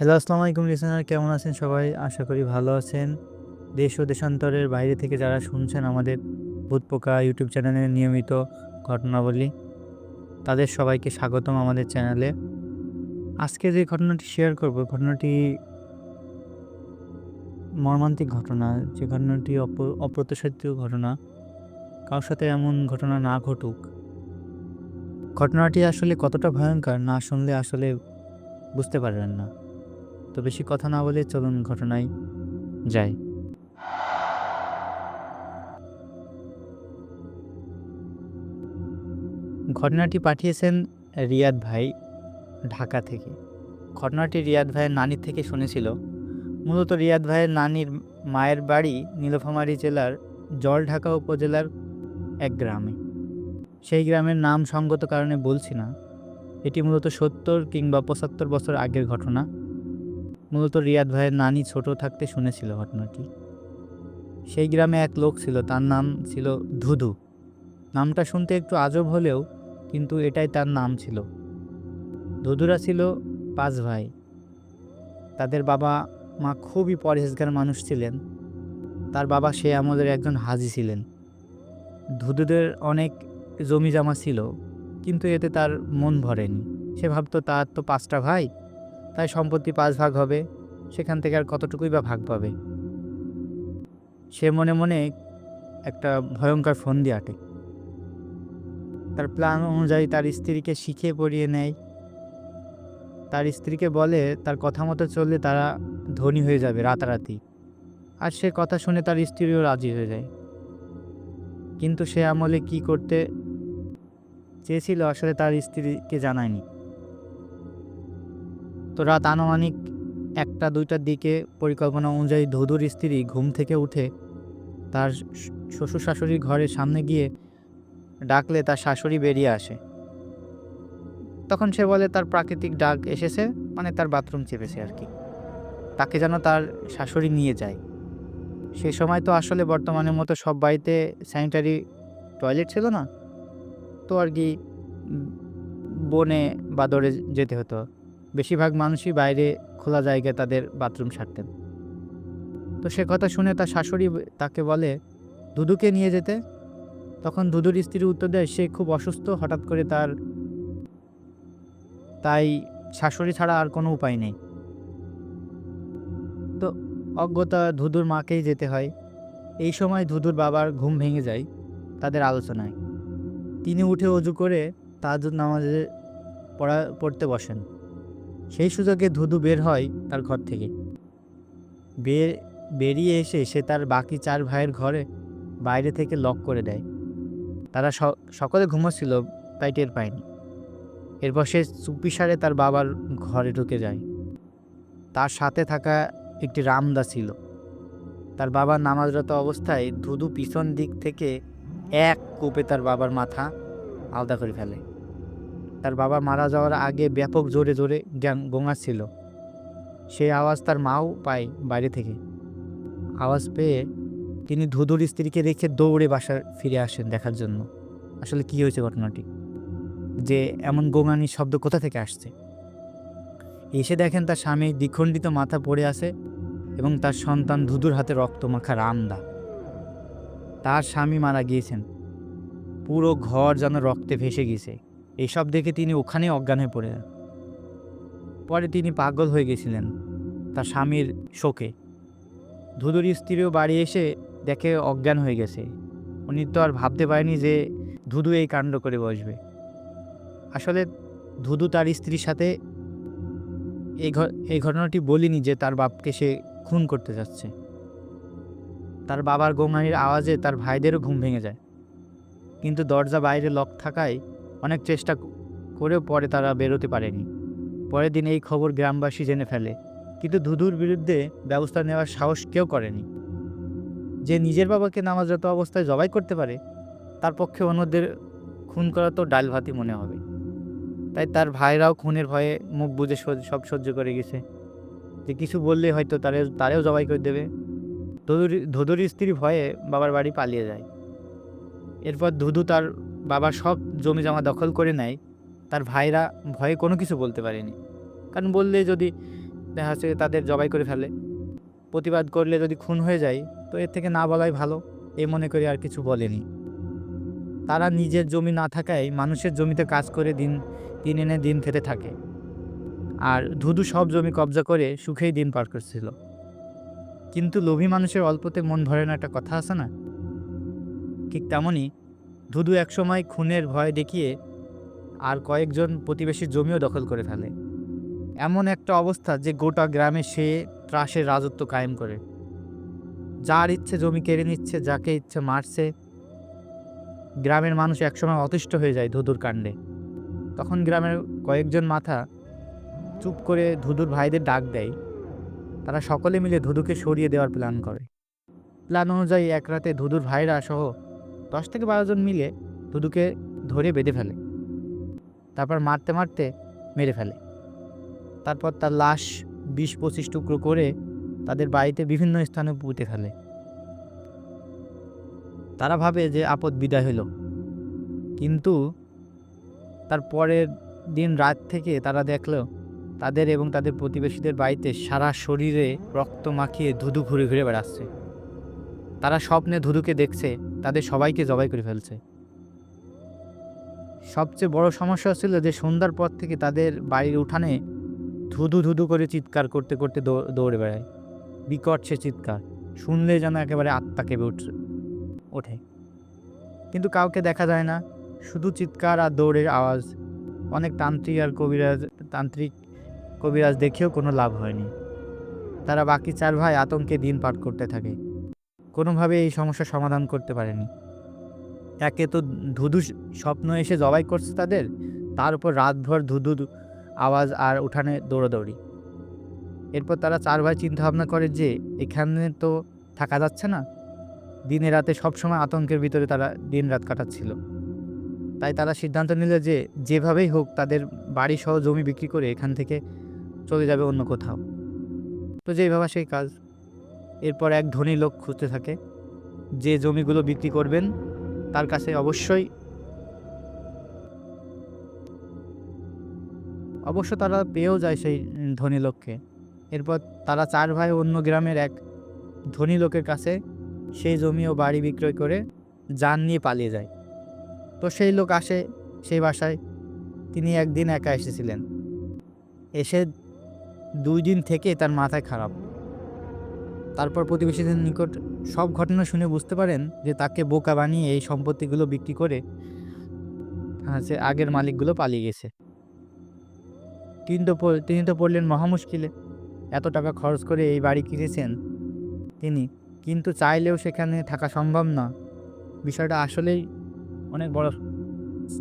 Hello, আসসালামু আলাইকুম listener, কেমন আছেন সবাই? আশা করি ভালো আছেন। দেশ ও দেশান্তরের বাইরে থেকে যারা শুনছেন আমাদের ভূতপোকা ইউটিউব চ্যানেলের নিয়মিত ঘটনাবলী, তাদের সবাইকে স্বাগতম আমাদের চ্যানেলে। আজকে যে ঘটনাটি শেয়ার করব, ঘটনাটি মর্মান্তিক ঘটনা। যে ঘটনাটি অপ্রত্যাশিত ঘটনা। কারো সাথে এমন ঘটনা না ঘটুক। ঘটনাটি আসলে কতটা ভয়ংকর না শুনলে আসলে বুঝতে পারবেন না। তো বেশি কথা না বলে চলুন ঘটনায় যাই। ঘটনাটি পাঠিয়েছেন রিয়াদ ভাই, ঢাকা থেকে। ঘটনাটি রিয়াদ ভাইয়ের নানির থেকে শুনেছিল। মূলত রিয়াদ ভাইয়ের নানির মায়ের বাড়ি নীলফামারী জেলার জলঢাকা উপজেলার এক গ্রামে। সেই গ্রামের নাম সঙ্গত কারণে বলছি না। এটি মূলত ৭০ কিংবা ৭৫ বছর আগের ঘটনা। মূলত রিয়াদ ভাইয়ের নানি ছোট থাকতে শুনেছিল ঘটনাটি। সেই গ্রামে এক লোক ছিল, তার নাম ছিল ধুধু। নামটা শুনতে একটু আজব হলেও কিন্তু এটাই তার নাম ছিল। ধুধুরা ছিল ৫ ভাই। তাদের বাবা মা খুবই পরহেজগার মানুষ ছিলেন। তার বাবা সে আমলের একজন হাজী ছিলেন। ধুধুদের অনেক জমি জমা ছিল, কিন্তু এতে তার মন ভরেনি। সে ভাবত তার তো ৫টা ভাই, তাই সম্পত্তি ৫ ভাগ হবে, সেখান থেকে আর কতটুকুই বা ভাগ পাবে। সে মনে মনে একটা ভয়ঙ্কর ফন্দি আঁটে। তার প্ল্যান অনুযায়ী তার স্ত্রীকে শিখিয়ে পড়িয়ে নেয়। তার স্ত্রীকে বলে তার কথা মতো চললে তারা ধনী হয়ে যাবে রাতারাতি। আর সে কথা শুনে তার স্ত্রীও রাজি হয়ে যায়। কিন্তু সে আমলে কি করতে চেয়েছিল আসলে তার স্ত্রীকে জানায়নি। তো রাত আনুমানিক ১টা-২টার দিকে পরিকল্পনা অনুযায়ী ধুধুর স্ত্রী ঘুম থেকে উঠে তার শ্বশুর শাশুড়ির ঘরের সামনে গিয়ে ডাকলে তার শাশুড়ি বেরিয়ে আসে। তখন সে বলে তার প্রাকৃতিক ডাক এসেছে, মানে তার বাথরুম চেপেছে আর কি। তাকে যেন তার শাশুড়ি নিয়ে যায়। সে সময় তো আসলে বর্তমানের মতো সব বাড়িতে স্যানিটারি টয়লেট ছিল না। তো আর কি বনে বাদরে যেতে হতো। বেশিরভাগ মানুষই বাইরে খোলা জায়গায় তাদের বাথরুম সারতেন। তো সে কথা শুনে তার শাশুড়ি তাকে বলে দুদুকে নিয়ে যেতে। তখন দুদুর স্ত্রী উত্তর দেয় সে খুব অসুস্থ, হঠাৎ করে তাই শাশুড়ি ছাড়া আর কোনো উপায় নেই। তো অজ্ঞতা ধুধুর মাকেই যেতে হয়। এই সময় ধুধুর বাবার ঘুম ভেঙে যায় তাদের আলোচনায়। তিনি উঠে অজু করে তাহাজ্জুদ নামাজে পড়তে বসেন। সেই সুযোগে ধুধু বের হয় তার ঘর থেকে। বের বেরিয়ে এসে সে তার বাকি ৪ ভাইয়ের ঘরে বাইরে থেকে লক করে দেয়। তারা সকলে ঘুমোচ্ছিল, তাই টের পায়নি। এরপর সে চুপিসারে তার বাবার ঘরে ঢুকে যায়। তার সাথে থাকা একটি রামদা ছিল। তার বাবা নামাজরত অবস্থায় ধুধু পিছন দিক থেকে এক কোপে তার বাবার মাথা আলাদা করে ফেলে। তার বাবা মারা যাওয়ার আগে ব্যাপক জোরে জোরে গোঙাচ্ছিল। সেই আওয়াজ তার মাও পায় বাইরে থেকে। আওয়াজ পেয়ে তিনি ধুধুর স্ত্রীকে রেখে দৌড়ে বাসায় ফিরে আসেন দেখার জন্য আসলে কি হয়েছে ঘটনাটি, যে এমন গোঙানির শব্দ কোথা থেকে আসছে। এসে দেখেন তার স্বামী দ্বিখণ্ডিত মাথা পড়ে আছে এবং তার সন্তান ধুধুর হাতে রক্তমাখা রামদা। তার স্বামী মারা গিয়েছেন, পুরো ঘর যেন রক্তে ভেসে গেছে। এইসব দেখে তিনি ওখানেই অজ্ঞান হয়ে পড়ে যান। পরে তিনি পাগল হয়ে গেছিলেন তার স্বামীর শোকে। ধুধুর স্ত্রীও বাড়ি এসে দেখে অজ্ঞান হয়ে গেছে। উনি তো আর ভাবতে পারেনি যে ধুধু এই কাণ্ড করে বসবে। আসলে ধুধু তার স্ত্রীর সাথে এই ঘটনাটি বলিনি যে তার বাপকে সে খুন করতে যাচ্ছে। তার বাবার গোঙানির আওয়াজে তার ভাইদেরও ঘুম ভেঙে যায়, কিন্তু দরজা বাইরে লক থাকায় অনেক চেষ্টা করেও পরে তারা বেরোতে পারেনি। পরের দিন এই খবর গ্রামবাসী জেনে ফেলে, কিন্তু ধুধুর বিরুদ্ধে ব্যবস্থা নেওয়ার সাহস কেউ করেনি। যে নিজের বাবাকে নামাজরত অবস্থায় জবাই করতে পারে, তার পক্ষে অন্যদের খুন করা তো ডাল ভাতই মনে হবে। তাই তার ভাইরাও খুনের ভয়ে মুখ বুজে সব সহ্য করে গেছে, যে কিছু বললে হয়তো তারেও জবাই করে দেবে। ধুধুর স্ত্রী ভয়ে বাবার বাড়ি পালিয়ে যায়। এরপর ধুধু তার বাবার সব জমি জমা দখল করে নেয়। তার ভাইরা ভয়ে কোনো কিছু বলতে পারেনি, কারণ বললে যদি দেখা যাচ্ছে তাদের জবাই করে ফেলে। প্রতিবাদ করলে যদি খুন হয়ে যায় তো এর থেকে না বলাই ভালো, এই মনে করে আর কিছু বলেনি। তারা নিজের জমি না থাকায় মানুষের জমিতে কাজ করে দিন দিন এনে দিন খেতে থাকে। আর ধুধু সব জমি কব্জা করে সুখেই দিন পার করছিল। কিন্তু লোভী মানুষের অল্পতে মন ভরে না, একটা কথা আছে না? ঠিক তেমনই ধুধু একসময় খুনের ভয় দেখিয়ে আর কয়েকজন প্রতিবেশীর জমিও দখল করে ফেলে। এমন একটা অবস্থা যে গোটা গ্রামে সে ত্রাসের রাজত্ব কায়েম করে। যার ইচ্ছে জমি কেড়ে নিচ্ছে, যাকে ইচ্ছে মারছে। গ্রামের মানুষ একসময় অতিষ্ঠ হয়ে যায় ধুধুর কাণ্ডে। তখন গ্রামের কয়েকজন মাথা চুপ করে ধুধুর ভাইদের ডাক দেয়। তারা সকলে মিলে ধুধুকে সরিয়ে দেওয়ার প্ল্যান করে। প্ল্যান অনুযায়ী এক রাতে ধুধুর ভাইরা সহ 10 থেকে 12 জন মিলে ধুধুকে ধরে বেঁধে ফেলে। তারপর মারতে মারতে মেরে ফেলে। তারপর তার লাশ 20-25 টুকরো করে তাদের বাড়িতে বিভিন্ন স্থানে পুঁতে ফেলে। তারা ভাবে যে আপদ বিদায় হলো, কিন্তু তার পরের দিন রাত থেকে তারা দেখলো তাদের এবং তাদের প্রতিবেশীদের বাড়িতে সারা শরীরে রক্ত মাখিয়ে ধুধু ঘুরে ঘুরে বেড়াচ্ছে। তারা স্বপ্নে ধুধুকে দেখছে তাদের সবাইকে জবাই করে ফেলছে। সবচেয়ে বড় সমস্যা ছিল যে সন্ধ্যার পর থেকে তাদের বাড়ির উঠানে ধুধু ধুধু করে চিৎকার করতে করতে দৌড়ে বেড়ায়। বিকট সে চিৎকার শুনলে যেন একেবারে আত্মা কেঁপে ওঠে। কিন্তু কাউকে দেখা যায় না, শুধু চিৎকার আর দৌড়ের আওয়াজ। অনেক তান্ত্রিক কবিরাজ দেখেও কোনো লাভ হয়নি। তারা বাকি 4 ভাই আতঙ্কে দিন পার করতে থাকে। কোনোভাবে এই সমস্যার সমাধান করতে পারেনি। একে তো ধুধু স্বপ্ন এসে জবাই করছে তাদের, তার উপর রাতভর ধুধু আওয়াজ আর উঠানে দৌড়াদৌড়ি। এরপর তারা 4 ভাই চিন্তা ভাবনা করে যে এখানে তো থাকা যাচ্ছে না। দিনে রাতে সবসময় আতঙ্কের ভিতরে তারা দিন রাত কাটাচ্ছিল। তাই তারা সিদ্ধান্ত নিল যে যেভাবেই হোক তাদের বাড়ি সহ জমি বিক্রি করে এখান থেকে চলে যাবে অন্য কোথাও। তো যেই ভাবা সেই কাজ। এরপর এক ধনী লোক খুঁজতে থাকে যে জমিগুলো বিক্রি করবেন তার কাছে অবশ্য তারা পেয়েও যায় সেই ধনী লোককে। এরপর তারা 4 ভাই অন্য গ্রামের এক ধনী লোকের কাছে সেই জমি ও বাড়ি বিক্রয় করে যান নিয়ে পালিয়ে যায়। তো সেই লোক আসে সেই বাসায়। তিনি একদিন একা এসেছিলেন। এসে 2 দিন থেকে তার মাথায় খারাপ। তারপর প্রতিবেশীদের নিকট সব ঘটনা শুনে বুঝতে পারেন যে তাকে বোকা বানিয়ে এই সম্পত্তিগুলো বিক্রি করে আগের মালিকগুলো পালিয়ে গেছে। তিনি তো পড়লেন মহা মুশকিলে। এত টাকা খরচ করে এই বাড়ি কিনেছেন তিনি, কিন্তু চাইলেও সেখানে থাকা সম্ভব না। বিষয়টা আসলেই অনেক বড়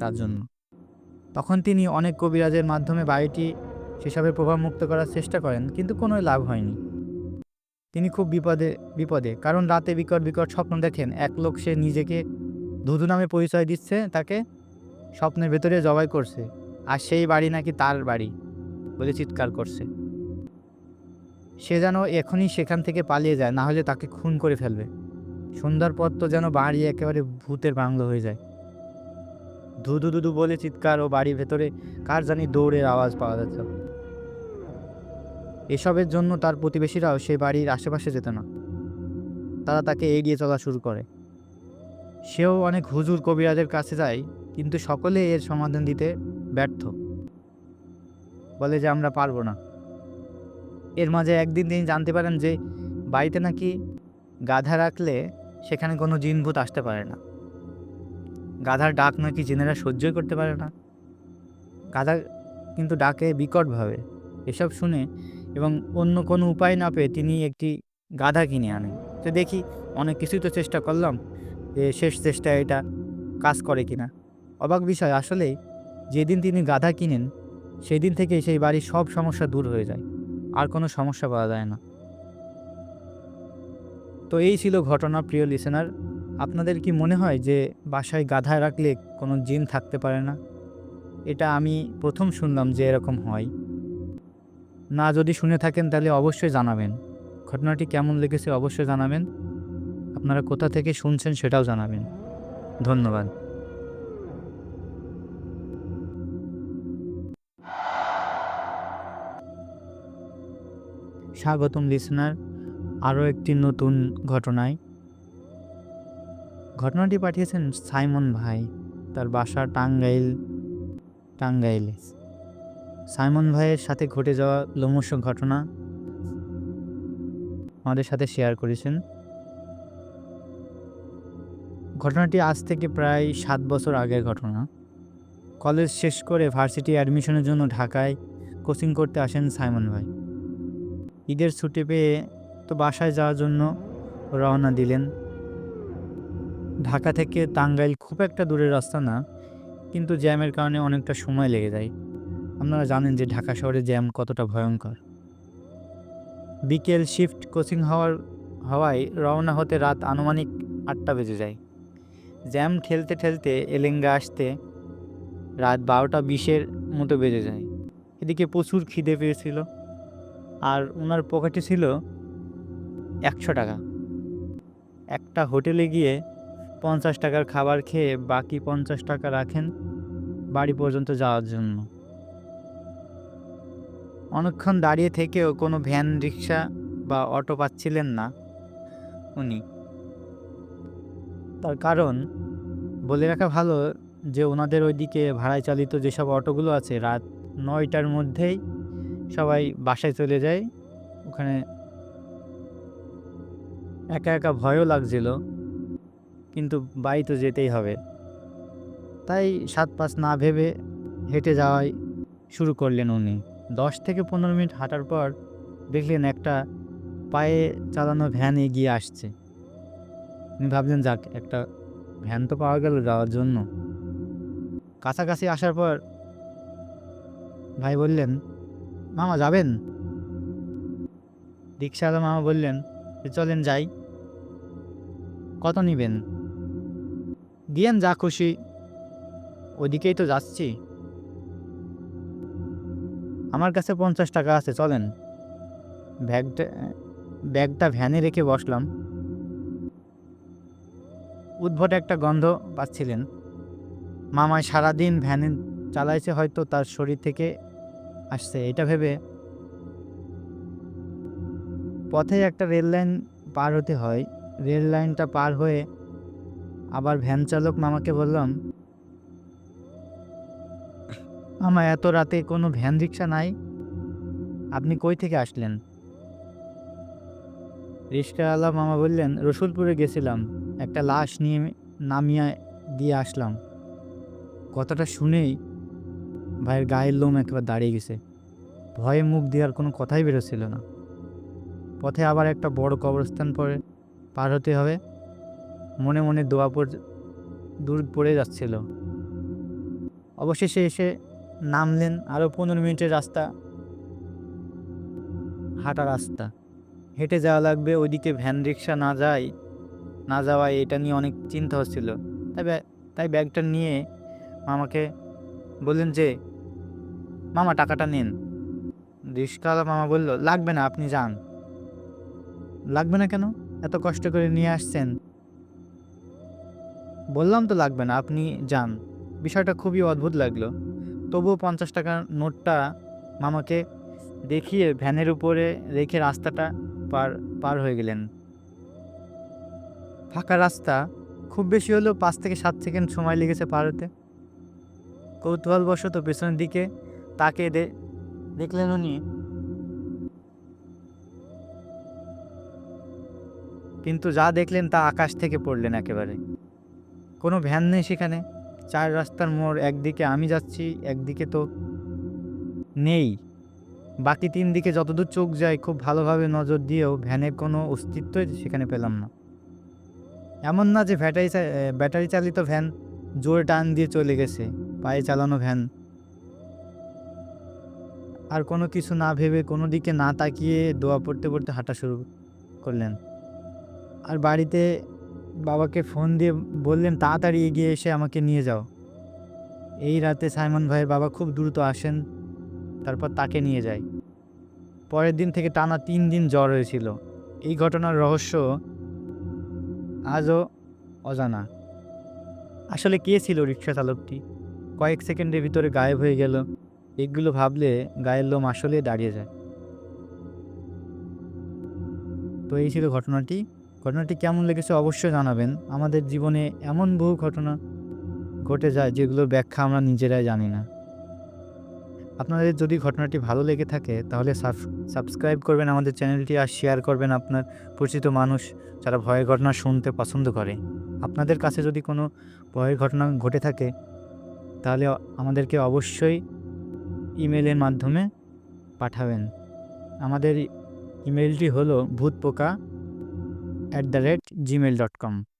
তার জন্য। তখন তিনি অনেক কবিরাজের মাধ্যমে বাড়িটি সেসবের প্রভাব মুক্ত করার চেষ্টা করেন, কিন্তু কোনো লাভ হয়নি। তিনি খুব বিপদে, কারণ রাতে বিকট স্বপ্ন দেখেন। এক লোক সে নিজেকে ধুধু নামে পরিচয় দিচ্ছে, তাকে স্বপ্নের ভেতরে জবাই করছে, আর সেই বাড়ি নাকি তার বাড়ি বলে চিৎকার করছে। সে যেন এখনই সেখান থেকে পালিয়ে যায়, না হলে তাকে খুন করে ফেলবে। সন্ধ্যার পর তো যেন বাড়ি একেবারে ভূতের বাংলো হয়ে যায়। ধুধু ধুধু বলে চিৎকার ও বাড়ির ভেতরে কার জানি দৌড়ের আওয়াজ পাওয়া যাচ্ছে। এসবের জন্য তার প্রতিবেশীরাও সেই বাড়ির আশেপাশে যেত না। তারা তাকে এড়িয়ে চলা শুরু করে। সেও অনেক হুজুর কবিরাজের কাছে যায়, কিন্তু সকলে এর সমাধান দিতে ব্যর্থ। বলে যে আমরা পারবো না। এর মাঝে একদিন তিনি জানতে পারেন যে বাড়িতে নাকি গাধা রাখলে সেখানে কোনো জিনভূত আসতে পারে না। গাধার ডাক নাকি জিনেরা সহ্যই করতে পারে না। গাধা কিন্তু ডাকে বিকটভাবে। এসব শুনে এবং অন্য কোনো উপায় না পেয়ে তিনি একটি গাধা কিনে আনেন। তো দেখি অনেক কিছুই তো চেষ্টা করলাম, যে শেষ চেষ্টায় এটা কাজ করে কিনা। অবাক বিষয়, আসলেই যেদিন তিনি গাধা কিনেন সেই দিন থেকেই সেই বাড়ির সব সমস্যা দূর হয়ে যায়, আর কোনো সমস্যা পাওয়া যায় না। তো এই ছিল ঘটনা, প্রিয় লিসেনার। আপনাদের কি মনে হয় যে বাসায় গাধা রাখলে কোনো জিন থাকতে পারে না? এটা আমি প্রথম শুনলাম যে এরকম হয়। না, যদি শুনে থাকেন তাহলে অবশ্যই জানাবেন। ঘটনাটি কেমন লেগেছে অবশ্যই জানাবেন। আপনারা কোথা থেকে শুনছেন সেটাও জানাবেন। ধন্যবাদ। স্বাগতম লিসনার আরও একটি নতুন ঘটনায়। ঘটনাটি পাঠিয়েছেন সাইমন ভাই, তার বাসা টাঙ্গাইলে। সাইমন ভাইয়ের সাথে ঘটে যাওয়া লোমহর্ষক ঘটনা আমাদের সাথে শেয়ার করেছেন। ঘটনাটি আজ থেকে প্রায় 7 বছর আগের ঘটনা। কলেজ শেষ করে ভার্সিটি অ্যাডমিশনের জন্য ঢাকায় কোচিং করতে আসেন সাইমন ভাই। ঈদের ছুটি পেয়ে তো বাসায় যাওয়ার জন্য রওনা দিলেন। ঢাকা থেকে টাঙ্গাইল খুব একটা দূরের রাস্তা না, কিন্তু জ্যামের কারণে অনেকটা সময় লেগে যায়। আপনারা জানেন যে ঢাকা শহরে জ্যাম কতটা ভয়ঙ্কর। বিকেল শিফট কোচিং হওয়ায় রওনা হতে রাত আনুমানিক 8টা বেজে যায়। জ্যাম ঠেলতে ঠেলতে এলেঙ্গা আসতে রাত 12টা 20-এর মতো বেজে যায়। এদিকে প্রচুর খিদে পেয়েছিল, আর ওনার পকেটে ছিল 100 টাকা। একটা হোটেলে গিয়ে 50 টাকার খাবার খেয়ে বাকি 50 টাকা রাখেন বাড়ি পর্যন্ত যাওয়ার জন্য। অনেকক্ষণ দাঁড়িয়ে থেকেও কোনো ভ্যান, রিক্সা বা অটো পাচ্ছিলেন না উনি। তার কারণ বলে রাখা ভালো যে ওনাদের ওইদিকে ভাড়ায় চালিত যেসব অটোগুলো আছে রাত 9টার মধ্যেই সবাই বাসায় চলে যায়। ওখানে একা একা ভয়ও লাগছিল, কিন্তু বাড়ি তো যেতেই হবে। তাই 7-5 না ভেবে হেঁটে যাওয়াই শুরু করলেন উনি। 10 থেকে 15 মিনিট হাঁটার পর দেখলেন একটা পায়ে চালানো ভ্যান এগিয়ে আসছে। উনি ভাবলেন, যাক, একটা ভ্যান তো পাওয়া গেল যাওয়ার জন্য। কাছাকাছি আসার পর ভাই বললেন, মামা যাবেন? রিক্সাওয়ালা মামা বললেন যে চলেন যাই। কত নিবেন? দিয়েন যা খুশি, ওদিকেই তো যাচ্ছি। আমার কাছে 50 টাকা আছে, চলেন। ব্যাগটা ভ্যানে রেখে বসলাম। উদ্ভট একটা গন্ধ পাচ্ছিলেন। মামায় সারাদিন ভ্যানে চালাইছে, হয়তো তার শরীর থেকে আসছে এটা ভেবে পথে একটা রেল লাইন পার হতে হয়। রেল লাইনটা পার হয়ে আবার ভ্যান চালক মামাকে বললাম, মামা এত রাতে কোনো ভ্যান রিক্সা নাই? আপনি কই থেকে আসলেন? রিক্সাওয়ালা মামা বললেন, রসুলপুরে গেছিলাম, একটা লাশ নিয়ে নামিয়ে দিয়ে আসলাম। কথাটা শুনেই ভাইয়ের গায়ের লোম একেবারে দাঁড়িয়ে গেছে। ভয়ে মুখ দেওয়ার কোনো কথাই বেরোচ্ছিল না। পথে আবার একটা বড় কবরস্থান পার হতে হবে। মনে মনে দূর পড়ে যাচ্ছিল। অবশেষে এসে নামলেন। আরও 15 মিনিটের হাঁটা রাস্তা, হেঁটে যাওয়া লাগবে। ওইদিকে ভ্যান রিক্সা না যাওয়ায় এটা নিয়ে অনেক চিন্তা হচ্ছিল। তাই ব্যাগটা নিয়ে মামাকে বললেন যে, মামা টাকাটা নিন। রিক্সাওয়ালা মামা বলল, লাগবে না, আপনি যান। লাগবে না কেন? এত কষ্ট করে নিয়ে আসছেন। বললাম তো লাগবে না, আপনি যান। বিষয়টা খুবই অদ্ভুত লাগলো। তবুও 50 টাকার নোটটা মামাকে দেখিয়ে ভ্যানের উপরে রেখে রাস্তাটা পার হয়ে গেলেন। ফাঁকা রাস্তা, খুব বেশি হলেও 5 থেকে 7 সেকেন্ড সময় লেগেছে পার হতে। কৌতূহলবশত পেছনের দিকে তাকিয়ে দেখলেন উনি, কিন্তু যা দেখলেন তা আকাশ থেকে পড়লেন একেবারে। কোনো ভ্যান নেই সেখানে। 4 রাস্তার মোড়, একদিকে আমি যাচ্ছি, একদিকে তো নেই। বাকি 3 দিকে যতদূর চোখ যায় খুব ভালোভাবে নজর দিয়েও ভ্যানের কোনো অস্তিত্বই সেখানে পেলাম না। এমন না যে ব্যাটারি চালিত ভ্যান জোরে টান দিয়ে চলে গেছে, পায়ে চালানো ভ্যান। আর কোনো কিছু না ভেবে, কোনো দিকে না তাকিয়ে দোয়া পড়তে পড়তে হাঁটা শুরু করলেন। আর বাড়িতে বাবাকে ফোন দিয়ে বললেন, তাড়াতাড়ি এগিয়ে এসে আমাকে নিয়ে যাও। এই রাতে সাইমন ভাইয়ের বাবা খুব দ্রুত আসেন, তারপর তাকে নিয়ে যায়। পরের দিন থেকে টানা 3 দিন জ্বর হয়েছিল। এই ঘটনার রহস্য আজও অজানা। আসলে কে ছিল রিক্সা চালকটি? কয়েক সেকেন্ডের ভিতরে গায়েব হয়ে গেল। এগুলো ভাবলে গায়ের লোম আসলে দাঁড়িয়ে যায়। তো এই ছিল ঘটনাটি। ঘটনাটি কেমন লেগেছে অবশ্যই জানাবেন। আমাদের জীবনে এমন বহু ঘটনা ঘটে যায় যেগুলোর ব্যাখ্যা আমরা নিজেরাই জানি না। আপনাদের যদি ঘটনাটি ভালো লেগে থাকে তাহলে সাবস্ক্রাইব করবেন আমাদের চ্যানেলটি, আর শেয়ার করবেন আপনার পরিচিত মানুষ যারা ভয়ের ঘটনা শুনতে পছন্দ করে। আপনাদের কাছে যদি কোনো ভয়ের ঘটনা ঘটে থাকে তাহলে আমাদেরকে অবশ্যই ইমেলের মাধ্যমে পাঠাবেন। আমাদের ইমেলটি হলো ভূতপোকা@gmail.com।